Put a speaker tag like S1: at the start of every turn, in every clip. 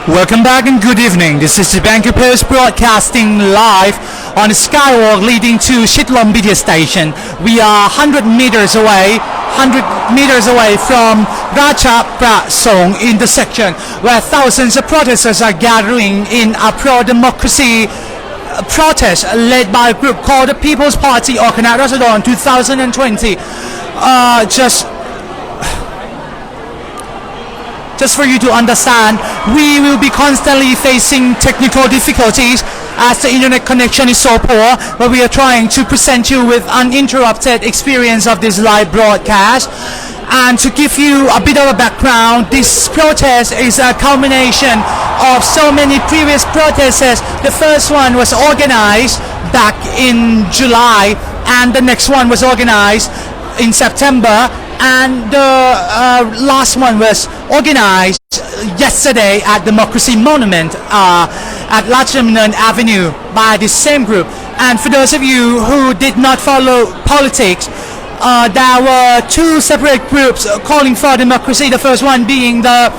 S1: Welcome back and good evening. This is the Bangkok Post broadcasting live on the skywalk leading to Chitlom BTS station. We are 100 meters away from Ratchaprasong intersection, where thousands of protesters are gathering in a pro-democracy protest led by a group called the People's Party or Ratchaprasong 2020. Just for you to understand, we will be constantly facing technical difficulties as the internet connection is so poor, but we are trying to present you with uninterrupted experience of this live broadcast. And to give you a bit of a background, this protest is a culmination of so many previous protests. The first one was organized back in July, and the next one was organized in September, and the last one was organized yesterday at Democracy Monument at Ratchaprasong Avenue by the same group. And for those of you who did not follow politics, there were two separate groups calling for democracy. The first one being the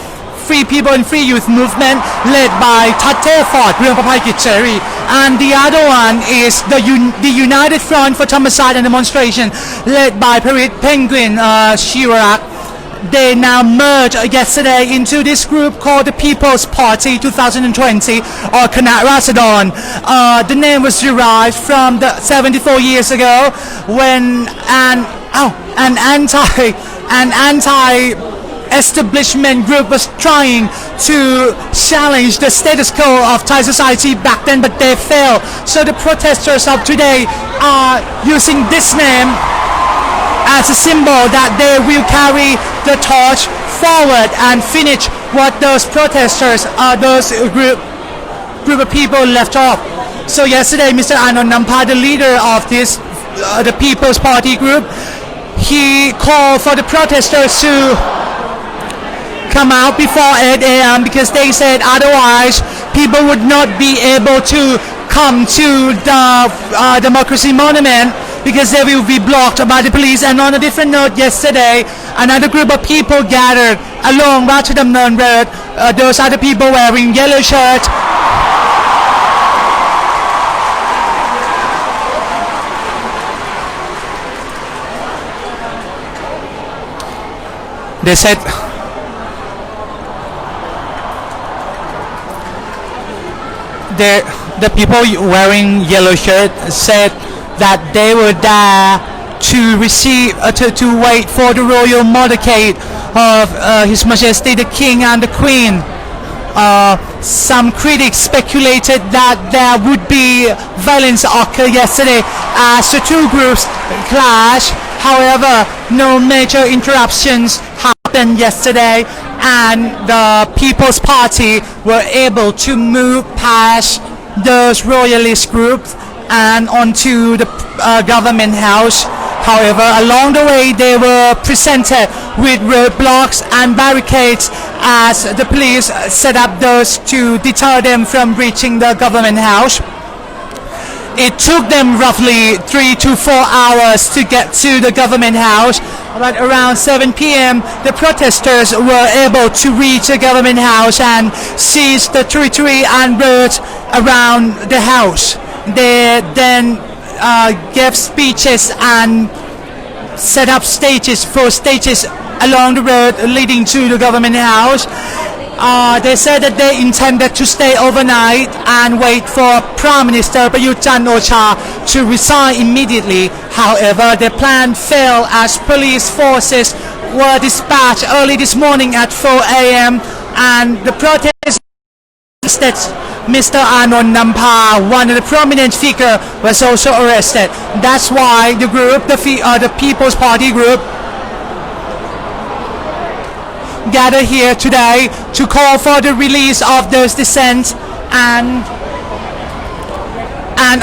S1: Free People and Free Youth Movement led by Fort Cherry, and the other one is the United Front for Homicide and Demonstration led by Penguin Shirak. They now merged yesterday into this group called the People's Party 2020 or Ratchaprasong. The name was derived from the 74 years ago when an anti-establishment group was trying to challenge the status quo of Thai society back then, but they failed. So the protesters of today are using this name as a symbol that they will carry the torch forward and finish what those protesters, those group of people left off. So yesterday, Mr. Anon Nampa, the leader of this, the People's Party group, he called for the protesters to come out before 8 a.m. because they said otherwise people would not be able to come to the Democracy Monument because they will be blocked by the police. And on a different note, yesterday another group of people gathered along Ratchaprasong Road. Those are the people wearing yellow shirts. They said the people wearing yellow shirt said that they were there to receive to wait for the royal motorcade of His Majesty the King and the Queen. Some critics speculated that there would be violence occur yesterday as the two groups clash. However, no major interruptions happened yesterday, and the People's Party were able to move past those royalist groups and onto the government house. However, along the way they were presented with roadblocks and barricades as the police set up those to deter them from reaching the government house. It took them roughly 3 to 4 hours to get to the government house, but around 7 p.m. the protesters were able to reach the government house and seize the territory and roads around the house. They then gave speeches and set up stages along the road leading to the government house. They said that they intended to stay overnight and wait for Prime Minister Prayut Chan-o-cha to resign immediately. However, their plan failed as police forces were dispatched early this morning at 4 a.m. and the protest Mr. Anon Nampa, one of the prominent figures, was also arrested. That's why the group, the People's Party group, gathered here today to call for the release of those dissents and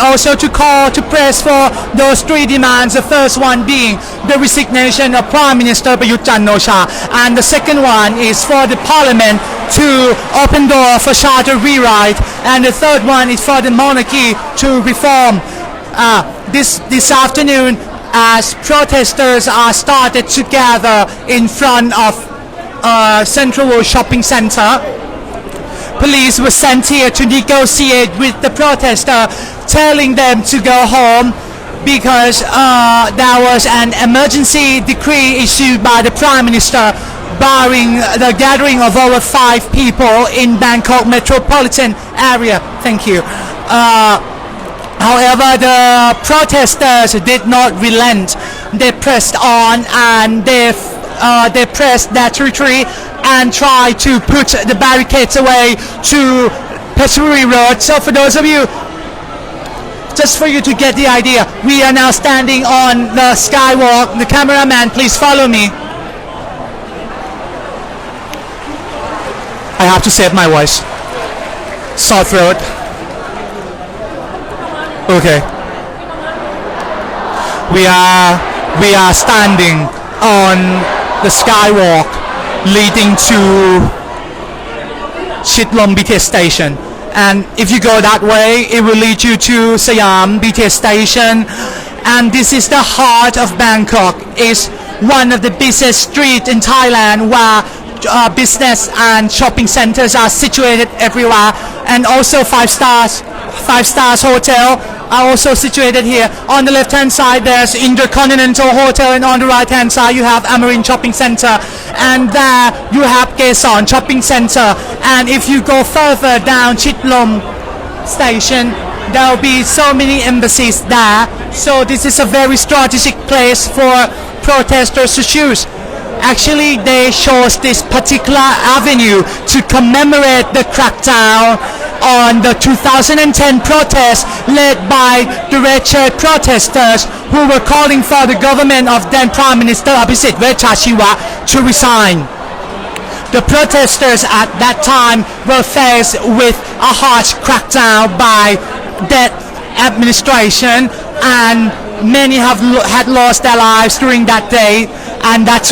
S1: also to call to press for those three demands. The first one being the resignation of Prime Minister Prayut Chan-o-cha, and the second one is for the Parliament to open door for charter rewrite, and the third one is for the monarchy to reform. This afternoon, as protesters are started to gather in front of Central World Shopping Center, police were sent here to negotiate with the protester, telling them to go home because there was an emergency decree issued by the Prime Minister barring the gathering of over 5 people in Bangkok metropolitan area. Thank you. However, the protesters did not relent. They pressed on and they pressed their territory and tried to put the barricades away to Peshawari Road. So for those of you, just for you to get the idea, we are now standing on the skywalk. The cameraman, please follow me. I have to save my voice. Sore throat. Okay. We are standing on the skywalk leading to Chitlom BTS station, and if you go that way it will lead you to Siam BTS station, and this is the heart of Bangkok. It's one of the busiest streets in Thailand where business and shopping centers are situated everywhere, and also five stars hotel are also situated here. On the left hand side there's Intercontinental Hotel, and on the right hand side you have Amarin Shopping Center, and there you have Kaesong Shopping Center. And if you go further down Chitlom station, there will be so many embassies there, so this is a very strategic place for protesters to choose. Actually, they chose this particular avenue to commemorate the crackdown on the 2010 protests led by the Ratchaprasong who were calling for the government of then Prime Minister Abhisit Ratchaprasong to resign. The protesters at that time were faced with a harsh crackdown by that administration, and many had lost their lives during that day, and that's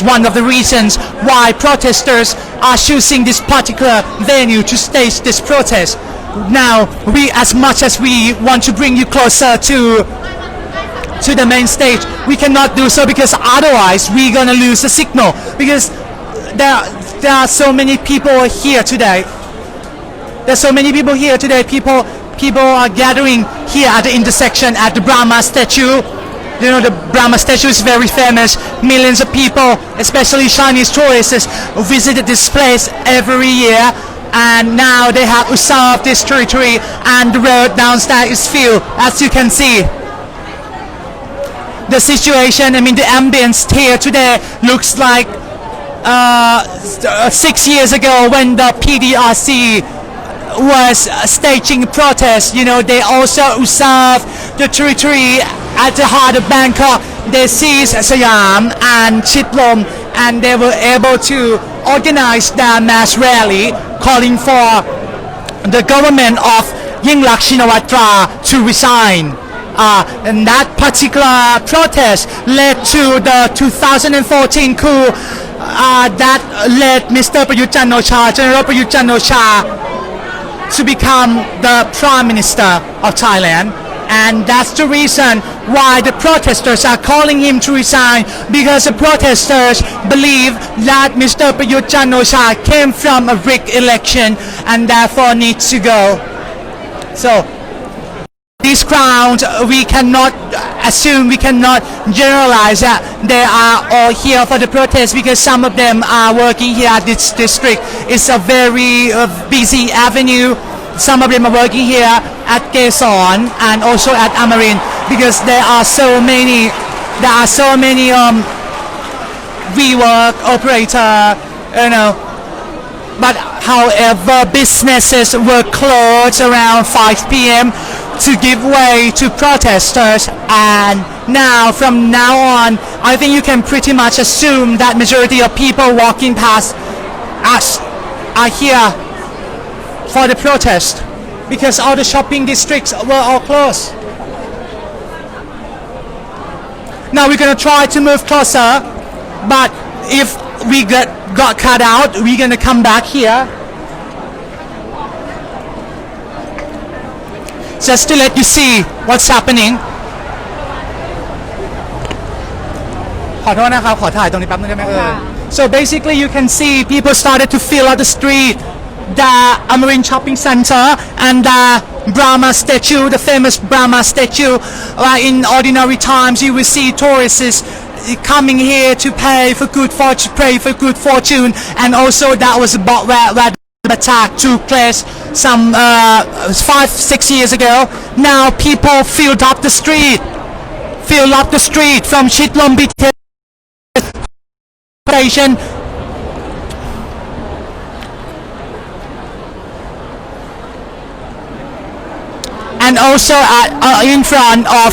S1: one of the reasons why protesters are choosing this particular venue to stage this protest. Now, as much as we want to bring you closer to the main stage, we cannot do so because otherwise we're gonna lose the signal, because there are so many people here today. People are gathering here at the intersection at the Brahma statue. You know, the Brahma statue is very famous. Millions of people, especially Chinese tourists, visited this place every year, and now they have usurped this territory, and the road downstairs is filled, as you can see. The situation, the ambience here today looks like 6 years ago when the PDRC was staging protests. They also usurped the territory at the heart of Bangkok. They seized Siam and Chitlom, and they were able to organize their mass rally calling for the government of Yingluck Shinawatra to resign. And that particular protest led to the 2014 coup that led Mr. Prayut Chan-o-cha, General Prayut Chan-o-cha, to become the Prime Minister of Thailand. And that's the reason why the protesters are calling him to resign, because the protesters believe that Mr. Prayut Chan-o-cha came from a rigged election and therefore needs to go. So these crowds, we cannot assume, we cannot generalize that they are all here for the protest, because some of them are working here at this district. It's a very busy avenue. Some of them are working here at Kaesong and also at Amarin, because there are so many rework operator, But however, businesses were closed around 5 p.m. to give way to protesters, and from now on, I think you can pretty much assume that majority of people walking past us are here for the protest, because all the shopping districts were all closed. Now we're gonna try to move closer, but if we got cut out, we're gonna come back here. Just to let you see what's happening. ขอโทษนะครับ ขอถ่ายตรงนี้แป๊บนึงได้ไหม? So basically you can see people started to fill out the street the Amarin Shopping Center and the Brahma statue, the famous Brahma statue. In ordinary times, you will see tourists coming here to pray for good fortune, and also that was about where the attack took place some 5-6 years ago. Now people filled up the street from Chitlombi station. And also in front of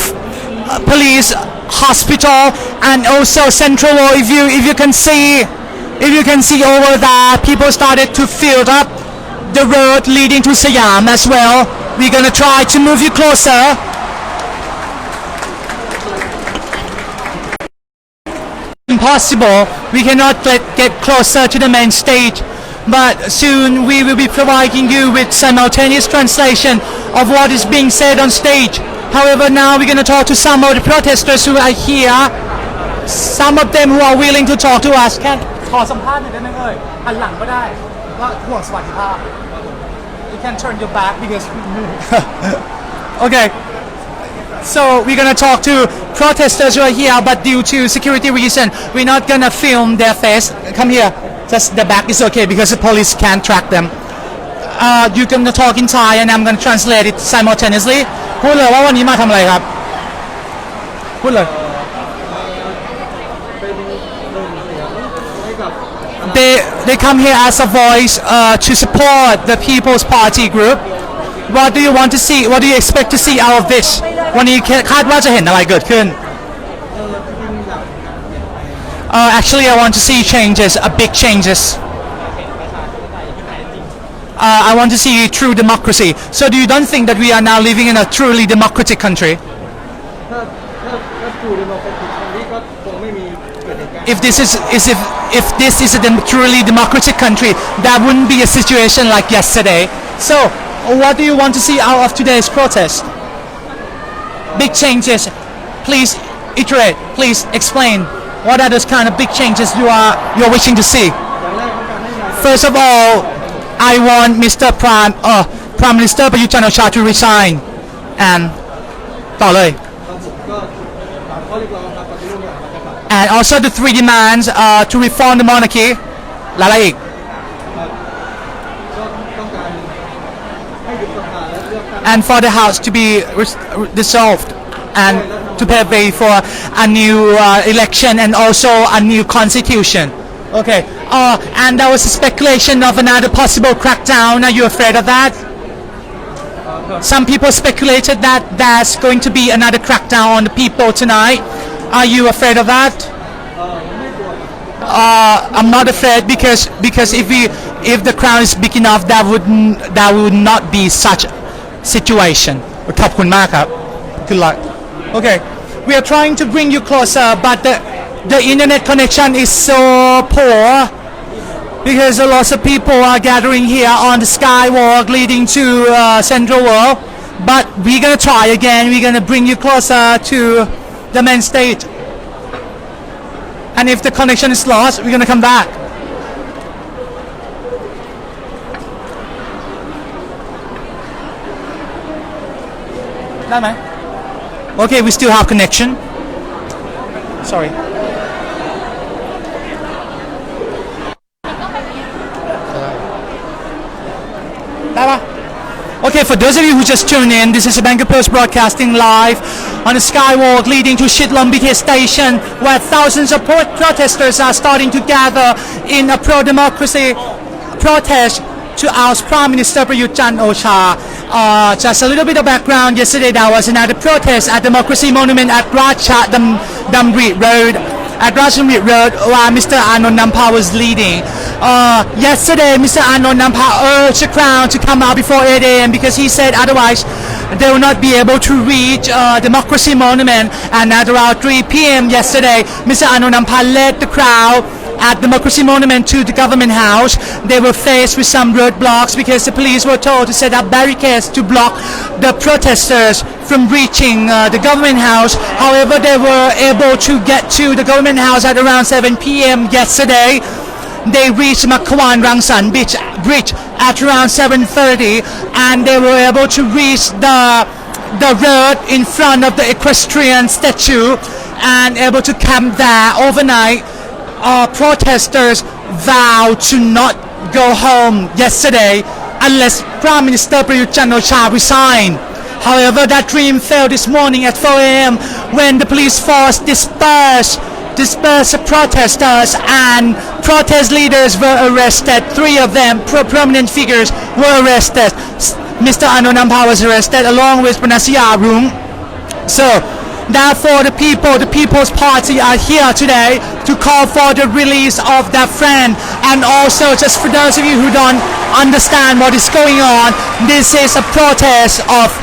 S1: police hospital and also Central World. If you can see over there, people started to fill up the road leading to Siam as well. We're gonna try to move you closer. Impossible. We cannot get closer to the main stage, but soon we will be providing you with simultaneous translation of what is being said on stage. However, now we're going to talk to some of the protesters who are here. Some of them who are willing to talk to us. ขอสัมภาษณ์หน่อยได้ไหมเอ่ยหันหลังก็ได้ว่าห่วงสวัสดิภาพ You can turn your back because okay. So we're gonna talk to protesters who are here, but due to security reason, we're not gonna film their face. Come here. Just the back is okay because the police can't track them. You can talk in Thai and I'm gonna translate it simultaneously. พูดเลยว่าวันนี้มาทำอะไรครับพูดเลย They come here as a voice to support the People's Party group. What do you want to see? What do you expect to see out of this? วันนี้คาดว่าจะเห็นอะไรเกิดขึ้น Actually, I want to see changes, big changes. I want to see true democracy. So, do you don't think that we are now living in a truly democratic country? If this is a truly democratic country, there wouldn't be a situation like yesterday. So, what do you want to see out of today's protest? Big changes. Please iterate. Please explain. What are those kind of big changes you're wishing to see? First of all, I want Mr. Prime Minister Prayut Chan-o-cha to resign. And ต่อเลย And also the three demands to reform the monarchy. และอะไรอีก And for the house to be dissolved and to pave for a new election and also a new constitution. Okay. And there was a speculation of another possible crackdown. Are you afraid of that? Some people speculated that there's going to be another crackdown on the people tonight. Are you afraid of that? I'm not afraid because if the crowd is big enough, that would not be such situation. ขอบคุณมากครับ Good luck. Okay, we are trying to bring you closer, but the internet connection is so poor because a lot of people are gathering here on the skywalk leading to Central World. But we're gonna try again. We're gonna bring you closer to the main stage. And if the connection is lost, we're gonna come back. Okay, we still have connection. Sorry. Okay, for those of you who just tuned in, this is Bangkok Post broadcasting live on the skywalk leading to Chitlombi station, where thousands of protesters are starting to gather in a pro-democracy protest to oust Prime Minister Prayut Chan-o-cha. Just a little bit of background. Yesterday there was another protest at Democracy Monument at Ratchaprasong Road. At Ratchaprasong Road, where Mr. Anon Nampa was leading. Yesterday, Mr. Anon Nampa urged the crowd to come out before 8 a.m. because he said otherwise they will not be able to reach Democracy Monument. And at around 3 p.m. yesterday, Mr. Anon Nampa led the crowd at Democracy Monument to the government house. They were faced with some roadblocks because the police were told to set up barricades to block the protesters from reaching the government house. However, they were able to get to the government house at around 7 p.m. yesterday. they reached Makwan Rangsan bridge at around 7:30, and they were able to reach the road in front of the equestrian statue and able to camp there overnight. Protesters vowed to not go home yesterday unless Prime Minister Prayut Chan-o-cha resigned. However, that dream failed this morning at 4 a.m. when the police force dispersed the protesters and protest leaders were arrested. 3 of them, prominent figures, were arrested. Mr. Anonampa was arrested along with Panasya Rung. So, therefore, the People's Party are here today to call for the release of their friend. And also, just for those of you who don't understand what is going on, this is a protest of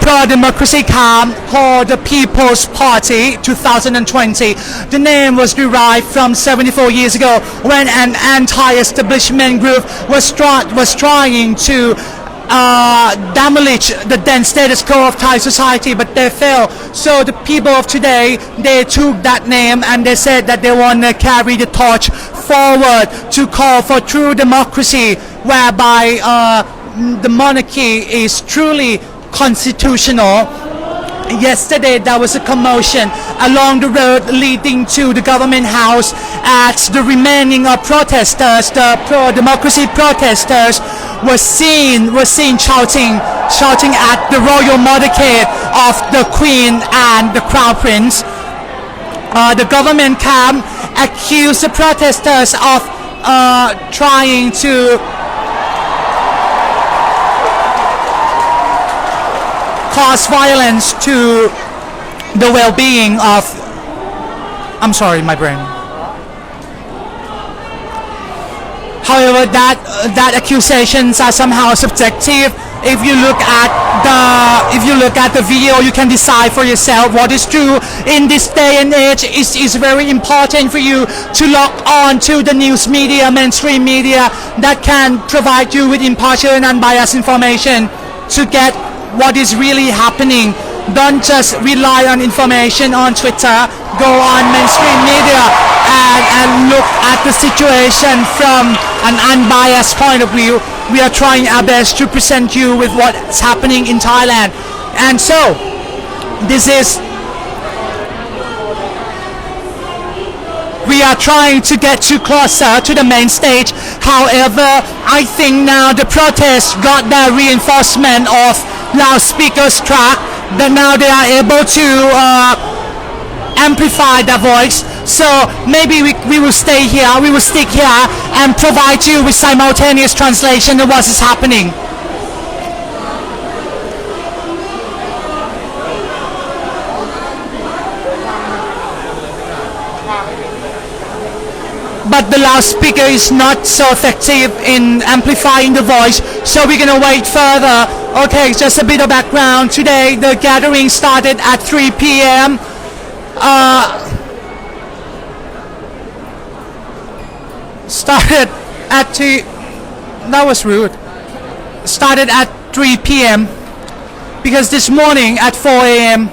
S1: pro-democracy camp called the People's Party 2020. The name was derived from 74 years ago when an anti-establishment group was trying to demolish the then status quo of Thai society, but they failed. So the people of today, they took that name and they said that they want to carry the torch forward to call for true democracy, whereby the monarchy is truly constitutional. Yesterday there was a commotion along the road leading to the government house as the remaining of protesters, the pro-democracy protesters, were seen shouting at the royal motorcade of the Queen and the Crown Prince. The government camp accused the protesters of trying to cause violence to the well-being of... I'm sorry, my brain. However, that accusations are somehow subjective. If you look at the video, you can decide for yourself what is true. In this day and age, it's very important for you to log on to the news media, mainstream media, that can provide you with impartial and unbiased information to get what is really happening. Don't just rely on information on Twitter. Go on mainstream media and look at the situation from an unbiased point of view. We are trying our best to present you with what's happening in Thailand. And so, we are trying to get you closer to the main stage. However, I think now the protests got their reinforcement of loudspeakers track, that now they are able to amplify their voice. So maybe we will stay here, we will stick here and provide you with simultaneous translation of what is happening. But the loudspeaker is not so effective in amplifying the voice, so we're gonna wait further. Okay, just a bit of background. Today the gathering started at 3 p.m. Started at 3 p.m. because this morning at 4 a.m.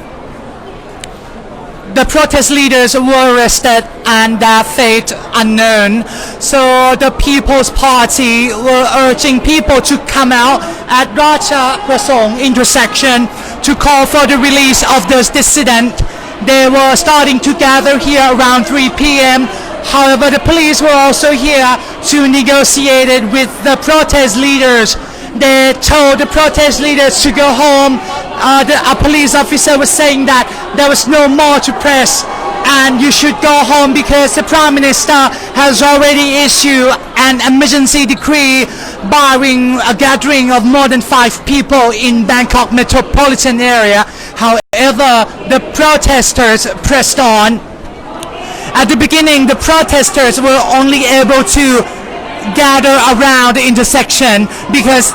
S1: the protest leaders were arrested and their fate unknown. So the People's Party were urging people to come out at Ratchaprasong intersection to call for the release of those dissidents. They were starting to gather here around 3 p.m. However, the police were also here to negotiate it with the protest leaders. They told the protest leaders to go home. A police officer was saying that there was no more to press and you should go home because the Prime Minister has already issued an emergency decree barring a gathering of more than 5 people in Bangkok metropolitan area. However, the protesters pressed on. At the beginning, the protesters were only able to gather around the intersection because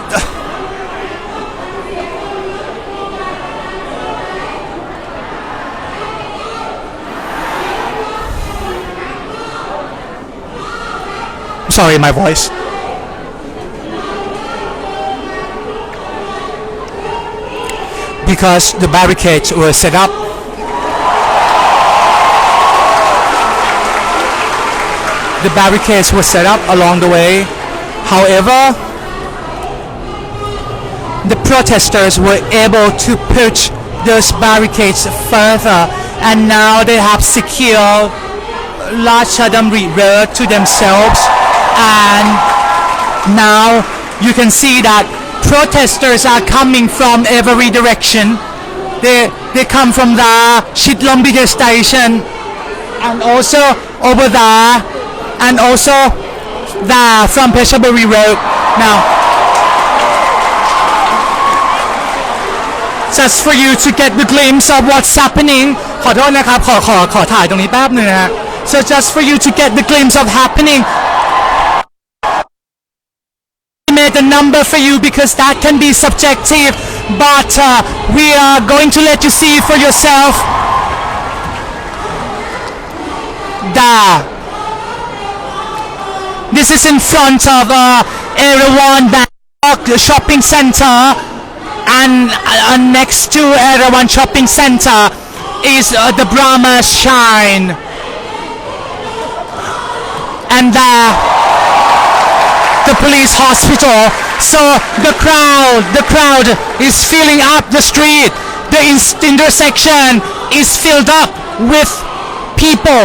S1: sorry, my voice. Because the barricades were set up. The the barricades were set up along the way. However, the protesters were able to push those barricades further, and now they have secured Ratchaprasong Road to themselves, and now you can see that protesters are coming from every direction. They come from the Chitlombi station, and also over there, and also there from Peshawari Road. Now, just for you to get the glimpse of what's happening ขอโทษนะครับขอถ่ายตรงนี้แป๊บนึงนะฮะ so just for you to get the glimpse of happening I made the number for you because that can be subjective, but we are going to let you see for yourself. This is in front of Erawan Bangkok shopping center, and next to Erawan shopping center is the Brahma Shrine, and the police hospital. So the crowd is filling up the street. The intersection is filled up with people.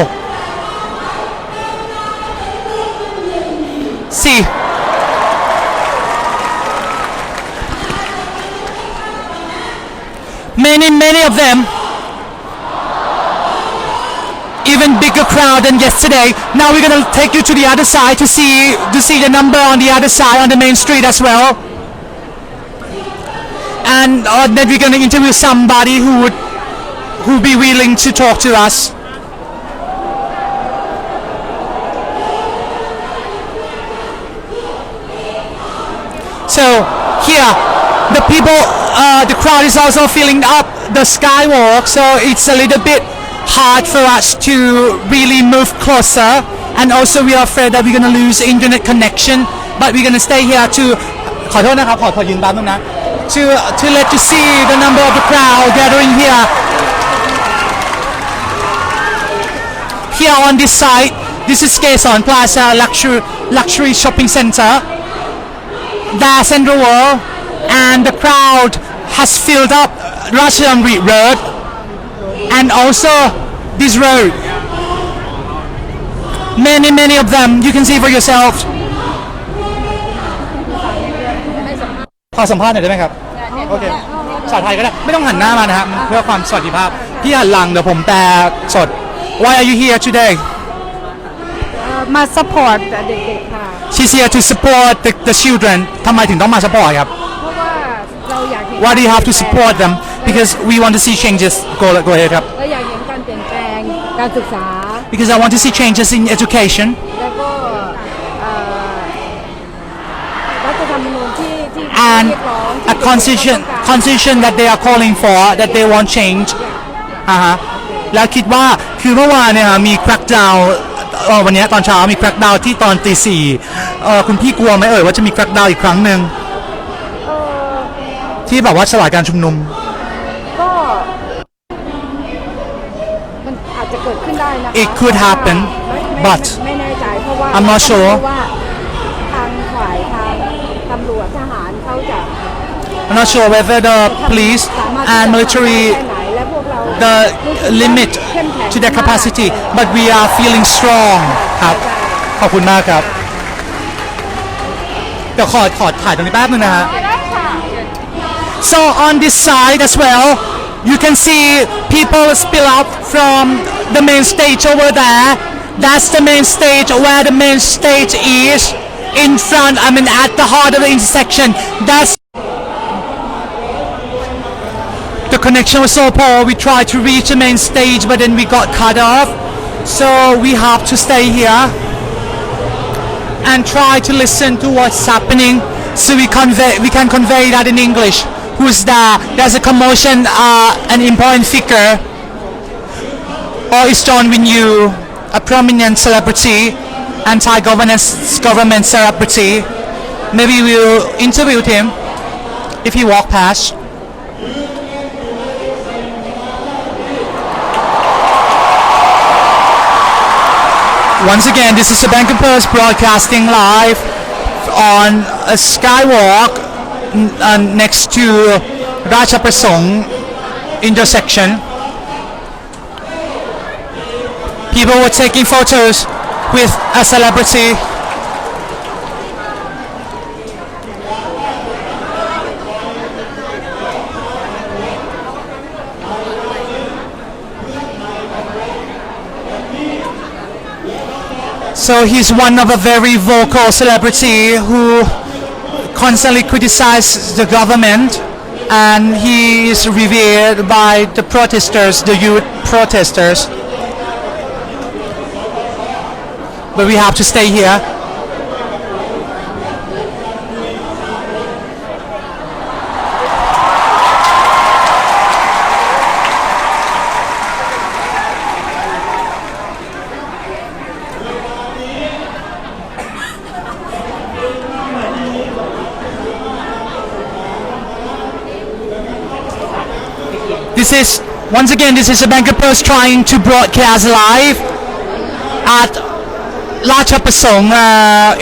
S1: See, many of them, even bigger crowd than yesterday. Now we're gonna take you to the other side to see the number on the other side on the main street as well, and then we're gonna interview somebody who would be willing to talk to us. So here, the crowd is also filling up the skywalk, so it's a little bit hard for us to really move closer, and also we are afraid that we're going to lose internet connection, but we're going to stay here to ขอโทษนะครับขอยืนแป๊บนึงนะ to let you see the number of the crowd gathering here on this side. This is Quezon Plaza luxury shopping center, the Central World, and the crowd has filled up Ratchaprasong Road and also this road. Many of them, you can see for yourself. ขอสัมภาษณ์หน่อยได้ไหมครับโอเคภาษาไทยก็ได้ไม่ต้องหันหน้ามานะครับเพื่อความสวัสดิภาพพี่หันหลังเดี๋ยวผมแปลสด Why are you here today?
S2: มา support เด็กๆค่ะ
S1: She's here to support the children ทำไมถึงต้องมา support ครับ
S2: เพราะว่าเราอยากเห็น
S1: Why do you have to support them? Because we want to see changes. Go ahead ครับ
S2: เราอยากเห็นการเปลี่ยนแปลงการศึกษา
S1: Because I want to see changes in education.
S2: แล้วก็รัฐธรรมนูญที่เรีย
S1: And
S2: กร้อง
S1: a constitution that they are calling for, that they want change. แล้วคิดว่าคือเมื่อวานเนี่ยมี crackdown วันนี้ตอนเช้ามี crackdown ที่ตอนตี 4คุณพี่กลัวไหมว่าจะมี crackdown อีกครั้งหนึ่งที่แบบว่าสลายการชุมนุม
S2: ก็มันอาจจะเกิดขึ้นได้นะคะ
S1: It could happen, but
S2: ไม่แน่ใจเพราะว่า
S1: I'm not sure.
S2: ว่าทางฝ่ายทางตำรวจทหารเขาจะ
S1: I'm not sure whether the police and military the limit to their capacity, but we are feeling strong ครับขอบคุณมากครับเดี๋ยวขอถ่ายตรงนี้แป๊บนึงนะฮะ So on this side as well, you can see people spill out from the main stage over there. That's the main stage where the main stage is in front, at the heart of the intersection. That's the connection was so poor. We tried to reach the main stage, but then we got cut off. So we have to stay here and try to listen to what's happening, so we can convey that in English. Who's there? There's a commotion, an important figure, or is John Winyu, a prominent celebrity, anti-government celebrity. Maybe we'll interview him if he walk past. Once again, this is the Bangkok Post broadcasting live on a skywalk next to Ratchaprasong intersection. People were taking photos with a celebrity. So he's one of a very vocal celebrity who constantly criticizes the government, and he is revered by the protesters, the youth protesters. But we have to stay here. This is a Bangkok Post trying to broadcast live at Ratchaprasong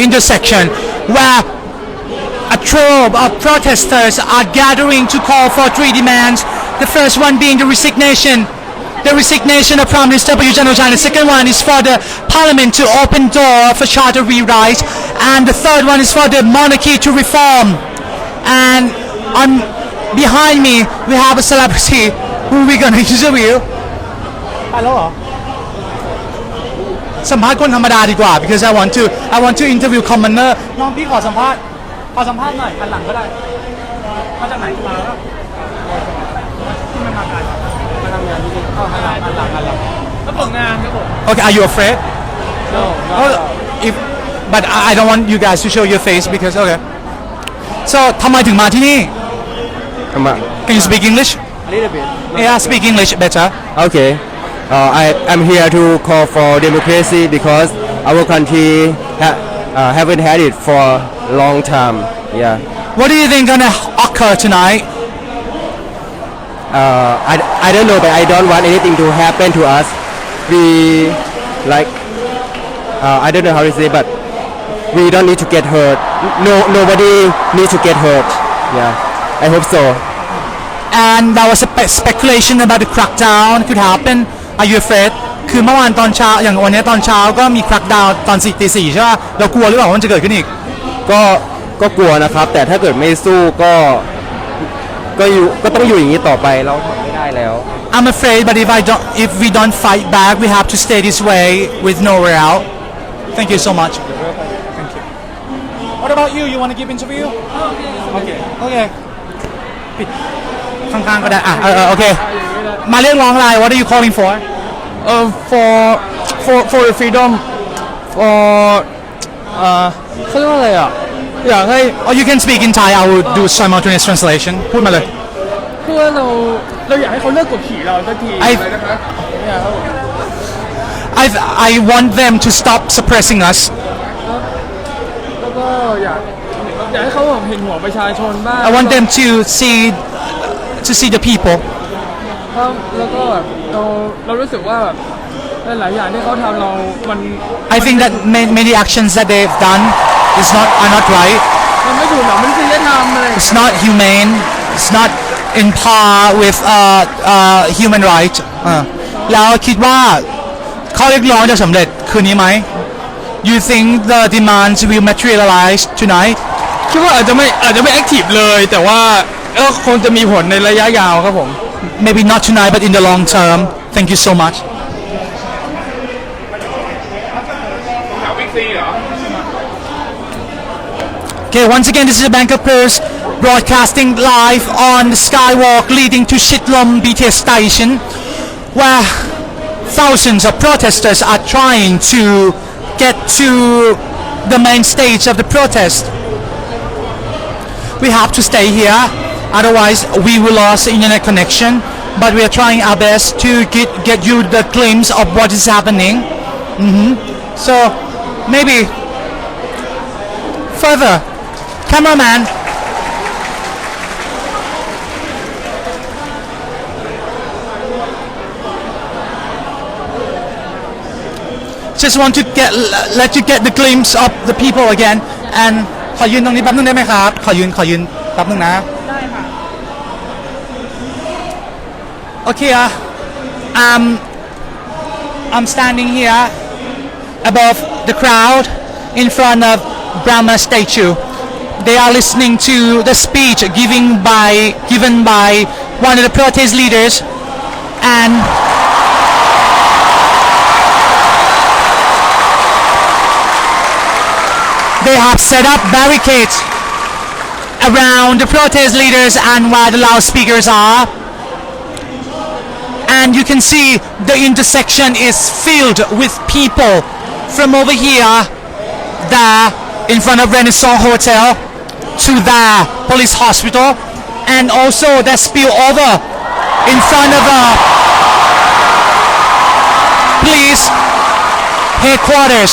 S1: intersection, where a trove of protesters are gathering to call for three demands. The first one being the resignation of Prime Minister Prayut Chan-o-cha. The second one is for the Parliament to open door for charter rewrite, and the third one is for the monarchy to reform. And behind me we have a celebrity who we're gonna interview. ไปแล้วเหรอสัมภาษณ์คนธรรมดาดีกว่า because I want to interview commoner น้องพี่ขอสัมภาษณ์หน่อยหันหลังก็ได้มาจากไหนมาแล้วที่มันมาการมาทำงานที่นี่หันหลังแล้วฝึกงานครับผม Okay, are you afraid? No. But I don't want you guys to show your face because okay. So ทำไมถึงมาที่นี่ Can you speak English?
S3: A little bit.
S1: Yeah, speak English better.
S3: Okay. I'm here to call for democracy because our country haven't had it for a long time. Yeah.
S1: What do you think gonna occur tonight?
S3: I don't know, but I don't want anything to happen to us. We like I don't know how to say, but we don't need to get hurt. Nobody needs to get hurt. Yeah. I hope so.
S1: And there was a speculation about the crackdown could happen. Are you afraid? คือเมื่อวานตอนเช้าอย่างวันนี้ตอนเช้าก็มี crackdown ตอนตีสี่ใช่ป่ะเรากลัวหรือเปล่าว่ามันจะเกิดขึ้นอีก
S3: ก็กลัวนะครับแต่ถ้าเกิดไม่สู้ก็ต้องอยู่อย่างนี้ต่อไปเราทำไม่ได้แล้ว
S1: I'm afraid, but if we don't fight back, we have to stay this way with nowhere out. Thank you so much. Thank you. What about you? You want to give interview? Okay. ปิดข้างๆก็ได้โอเคมาเรียกร้องอะไร What are you calling for?
S4: For the freedom for เขาเรียกว่าอะไรอ่ะอยากให้
S1: Oh, you can speak in Thai. I will do simultaneous translation. พูดมาเลย
S4: เพื่อเราอยากให้เขาเลิกกดขี่เราสักที
S1: I want them to stop suppressing us.
S4: แล้วก็อยากให้เขาเห็นหัวประชาชนบ้าง
S1: I want them to see the people.
S4: แล้วก็แบบเรารู้สึกว่าแบบหลายอย่างที่เขาทำเรามัน
S1: I think that many actions that they've done are not right.
S4: มันไม่ถูกหรอกมันคือธรรมอะไร
S1: It's not humane. It's not in par with human right. แล้วคิดว่าข้อเรียกร้องจะสำเร็จคืนนี้ไหม You think the demands will materialize tonight?
S4: คิดว่าอาจจะไม่แอคทีฟเลยแต่ว่าคงจะมีผลในระยะยาวครับผม
S1: Maybe not tonight, but in the long term. Thank you so much. Okay, once again, this is the Bangkok Post broadcasting live on the skywalk leading to Shitlom BTS station, where thousands of protesters are trying to get to the main stage of the protest. We have to stay here, otherwise we will lose internet connection, but we are trying our best to get you the glimpse of what is happening. So maybe further, cameraman. just want to let you get the glimpse of the people again and ขอยืนตรงนี้แป๊บนึงได้ไหมครับขอยืนแป๊บนึงนะได้ค่ะ Okay I'm standing here above the crowd in front of Brahma statue. They are listening to the speech given by one of the protest leaders, and they have set up barricades around the protest leaders and where the loudspeakers are. And you can see the intersection is filled with people from over here, there in front of Renaissance Hotel, to the police hospital, and also they spill over in front of police headquarters.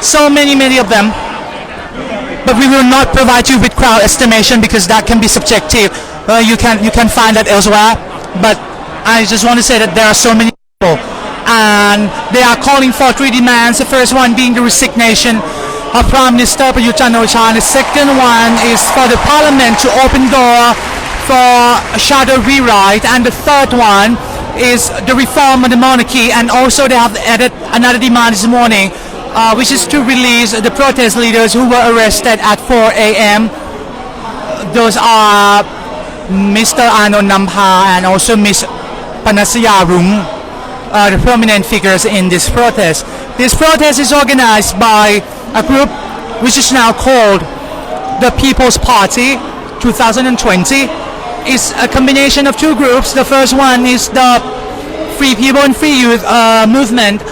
S1: So many of them. But we will not provide you with crowd estimation because that can be subjective. You can find that elsewhere. But I just want to say that there are so many people, and they are calling for 3 demands. The first one being the resignation of Prime Minister Prayut Chan-o-cha, and the second one is for the Parliament to open door for a shadow rewrite, and the third one is the reform of the monarchy. And also they have added another demand this morning, which is to release the protest leaders who were arrested at 4 a.m. Those are Mr. Anand Nampa and also Ms. Panasya Rung, the prominent figures in this protest. This protest is organized by a group which is now called the People's Party 2020. It's a combination of two groups. The first one is the Free People and Free Youth movement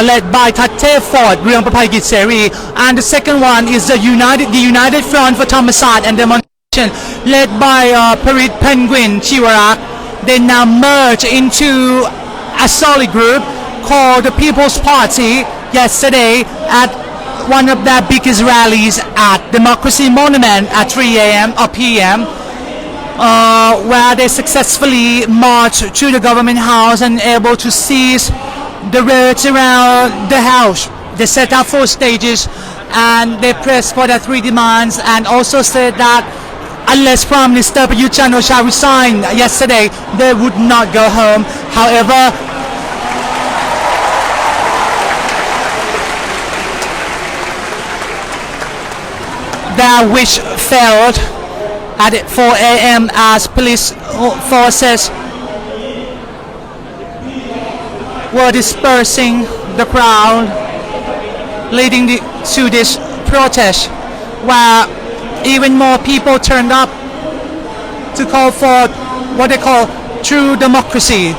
S1: led by Tate Ford, Ryong Prapagit Seri, and the second one is the United Front for Thammasat and Demonstration led by Parit Penguin Chiwarak. They now merge into a solid group called the People's Party yesterday at one of their biggest rallies at Democracy Monument at 3 a.m. or p.m. Where they successfully marched to the government house and able to seize the roads around the house. They set up 4 stages and they pressed for their 3 demands, and also said that unless Prime Minister Prayut Chan-o-cha resigned yesterday, they would not go home. However, their wish failed at 4 a.m. as police forces were dispersing the crowd, leading to this protest where even more people turned up to call for what they call true democracy.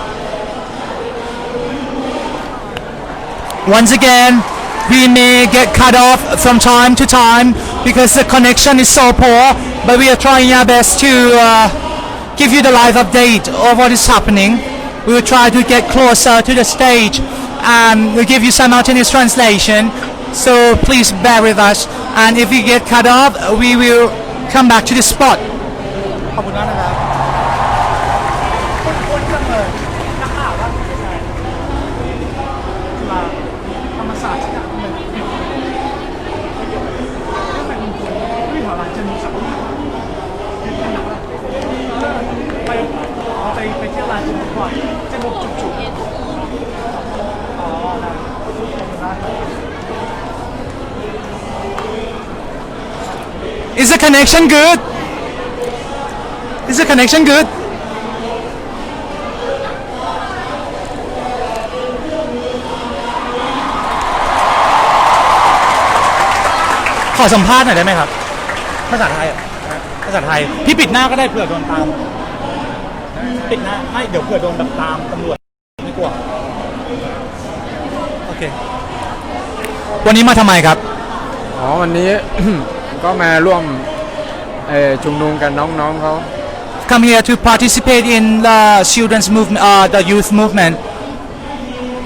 S1: Once again, we may get cut off from time to time because the connection is so poor, but we are trying our best to give you the live update of what is happening. We will try to get closer to the stage and we'll give you simultaneous translation, so please bear with us, and if we get cut off we will come back to the spot. ขอบคุณมากนะครับคนจังเลยนักข่าวว่าจุฬาธรรมศาสตร์ที่นั่นเลยไม่ถอดหลังจะมีสักไปเที่ยวร้านจุฬาก่อนจะงบจุกอ๋อนะ Is the connection good? Is the connection good? ขอสัมภาษณ์หน่อยได้ไหมครับภาษาไทยภาษาไทยพี่ปิดหน้าก็ได้เผื่อโดนตามปิดหน้าไม่เดี๋ยวเผื่อโดนแบบตามตำรวจไม่กลัวโอเควันนี้มาทำไมครับ
S4: อ๋อวันนี้ ก็มาร่วมชุมนุมกันน้องๆเขา
S1: Come here to participate in the children's movement, the youth movement.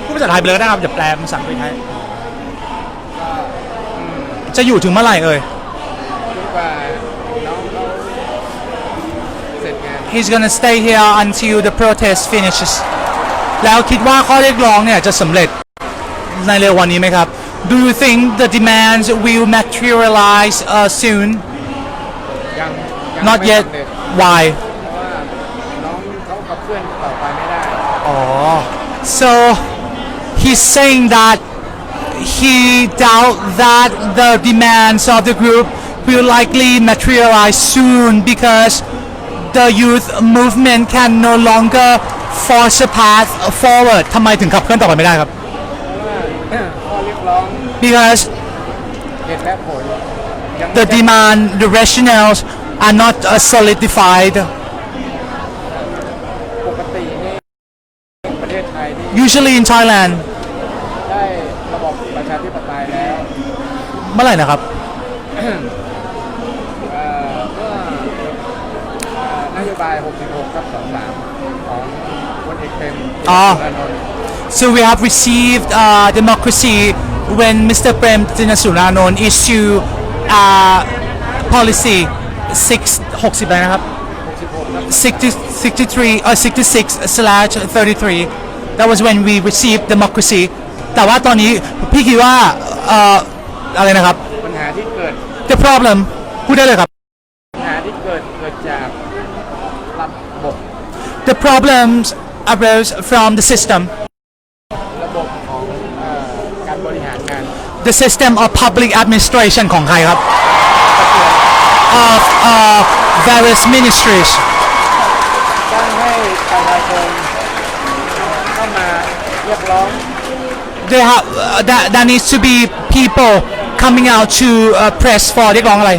S1: พูดภาษาไทยไปเลยนะครับอย่าแปลเป็นภาษาอังกฤษให้จะอยู่ถึงเมื่อไหร่เอ่ย He's gonna stay here until the protest finishes. แล้วคิดว่าข้อเรียกร้องเนี่ยจะสำเร็จในเร็ววันนี้ไหมครับ Do you think the demands will materialize soon
S5: ยัง
S1: Not
S5: ไม่
S1: yet
S5: สำเร็จ
S1: Why
S5: เพราะว่าน้องเขาขับเคลื่อนต่อไปไม่ได้
S1: So he's saying that he doubt that the demands of the group will likely materialize soon because the youth movement can no longer force a path forward ทำไมถึงขับเคลื่อนต่อไปไม่ได้ครับ
S5: ข้อเรียกร้อง
S1: Because
S5: เหตุและผลยังไม่
S1: the
S5: ได้
S1: demand, the rationales are not solidified.
S5: ปกตินี่ประเทศไทยนี่
S1: Usually in Thailand
S5: ได้ระบบประชาธิปไตยแล้ว
S1: เมื่อไหร่นะครับ
S5: เมื่อนโยบาย 66/23 ของพลเอกเปรม
S1: อ๋อ
S5: ติณสุรานนท์
S1: So we have received democracy when Mr. Prem Tinasunanon issued policy 60อะไรนะครับ 66/33 That was when we received democracy แต่ว่าตอนนี้พี่คิดว่าอะไรนะครับ
S5: ปัญหาที่เกิด
S1: The problem พูดได้เลยครับ
S5: ปัญหาที่เกิดจากระบบ
S1: The problems arose from the system
S5: ระบบของการบริหารงาน
S1: The system of public administration ของใครครับ of various ministries
S5: ต้องให้ประชาชนเข้ามาเรียกร้อง
S1: that needs to be people coming out to press for เรียกร้องอะไร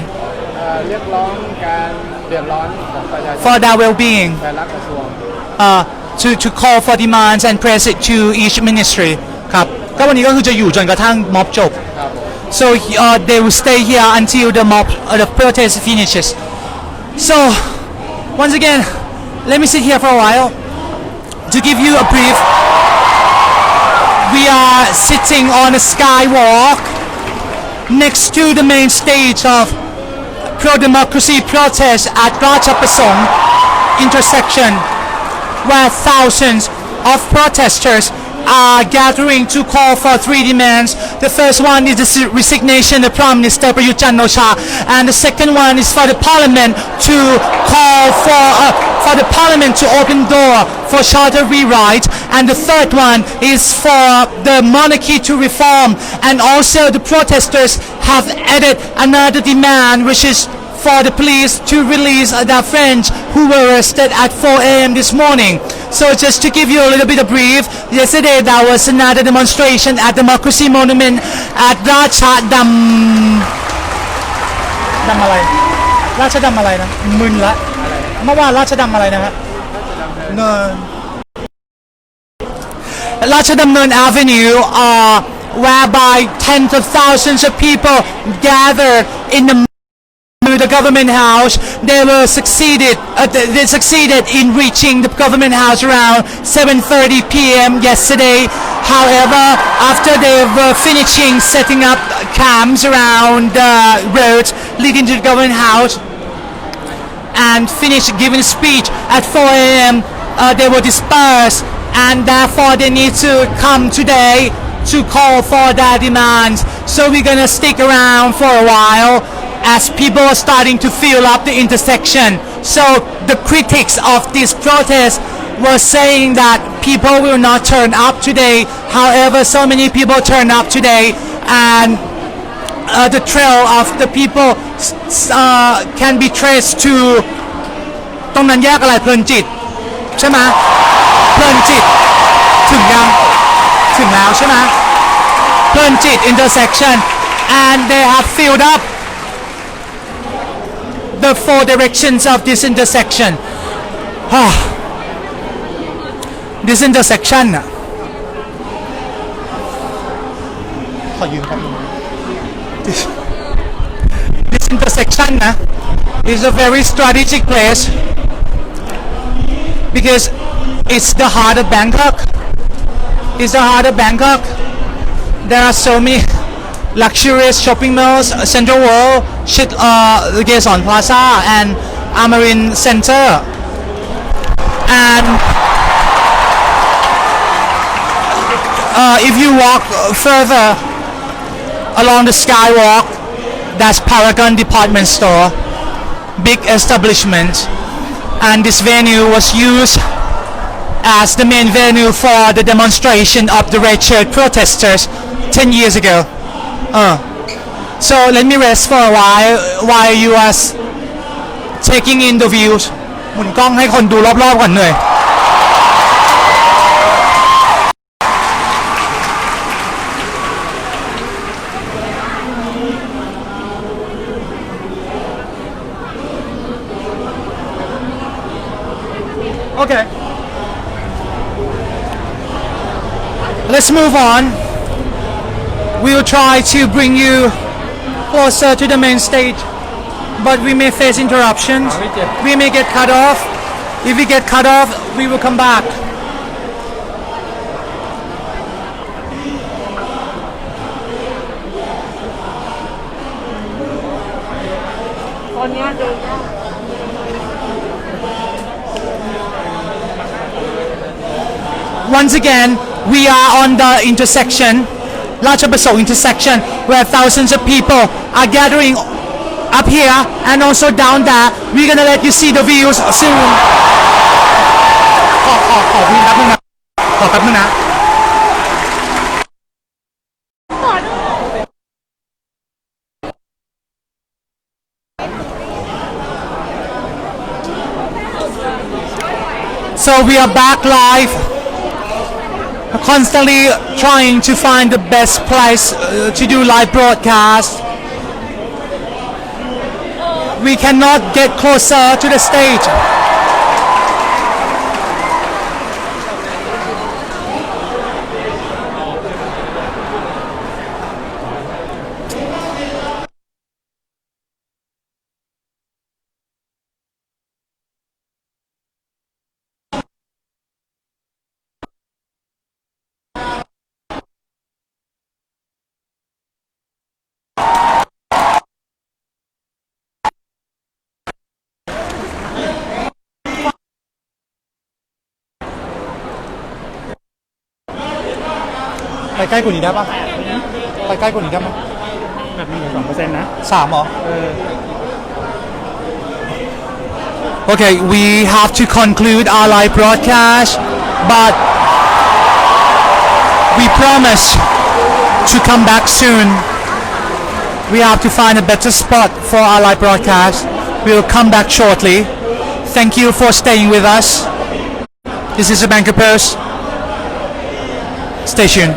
S5: เรียกร้องการเดือดร้อนของประชาชน
S1: for their well-being
S5: แต่ละกระทรวง
S1: to call for demands and press it to each ministry ครับก็วันนี้ก็คือจะอยู่จนกระทั่งม็อบจบ
S5: ครับ
S1: So they will stay here until the mob, the protest finishes. So once again, let me sit here for a while to give you a brief. We are sitting on a skywalk next to the main stage of pro-democracy protest at Ratchaprasong intersection, where thousands of protesters are gathering to call for three demands. The first one is the resignation of Prime Minister Prayut Chan-o-cha, and the second one is for the Parliament to call for the Parliament to open door for charter rewrite, and the third one is for the monarchy to reform. And also the protesters have added another demand, which is for the police to release their friends who were arrested at 4 a.m. this morning. So just to give you a little bit of brief, yesterday there was another demonstration at Democracy Monument at Ratchaprasong อะไรราชดำอะไรนะมึนละเมื่อวานราชดำอะไรนะฮะเนินราชดำเนิน Avenue whereby tens of thousands of people gathered in the government house. They succeeded in reaching the government house around 7:30 p.m. yesterday. However, after they were finishing setting up camps around the roads leading to the government house and finished giving a speech at 4 a.m., they were dispersed, and therefore they need to come today to call for their demands. So we're gonna stick around for a while as people are starting to fill up the intersection. So the critics of this protest were saying that people will not turn up today. However, so many people turned up today, and the trail of the people can be traced to ตรงนั้นแยกอะไรเพลินจิตใช่ไหมเพลินจิตถึงยังถึงแล้วใช่ไหมเพลินจิต intersection, and they have filled up the four directions of this intersection. This intersection น่ะขอยืมครับ This intersection นะ is a very strategic place because it's the heart of Bangkok. It's the heart of Bangkok. There are so many luxurious shopping malls, Central World, Gaeson Plaza, and Amarin Center. And if you walk further along the skywalk, that's Paragon Department Store, big establishment, and this venue was used as the main venue for the demonstration of the red shirt protesters 10 years ago. So let me rest for a while you are taking in the views. หมุนกล้องให้คนดูรอบๆก่อนเหนื่อย Okay. Let's move on. We will try to bring you closer to the main stage, but we may face interruptions. We may get cut off. If we get cut off, we will come back.
S2: ตอนเนี้ยเดิน
S1: Once again, we are on the intersection, Ratchaprasong intersection, where thousands of people are gathering up here and also down there. We're gonna let you see the views soon. ขอพี่แป๊บนึงนะขอแป๊บนึงนะ So we are back live, constantly trying to find the best place to do live broadcast. We cannot get closer to the stage.ไปใกล้กว่านี้ได้ปะไปใกล้กว่านี้ได้ปะแบบมี2%นะ3เหรอOkay, we have to conclude our live broadcast, but we promise to come back soon. We have to find a better spot for our live broadcast. We will come back shortly. Thank you for staying with us. This is the Bangkok Post. Stay tuned.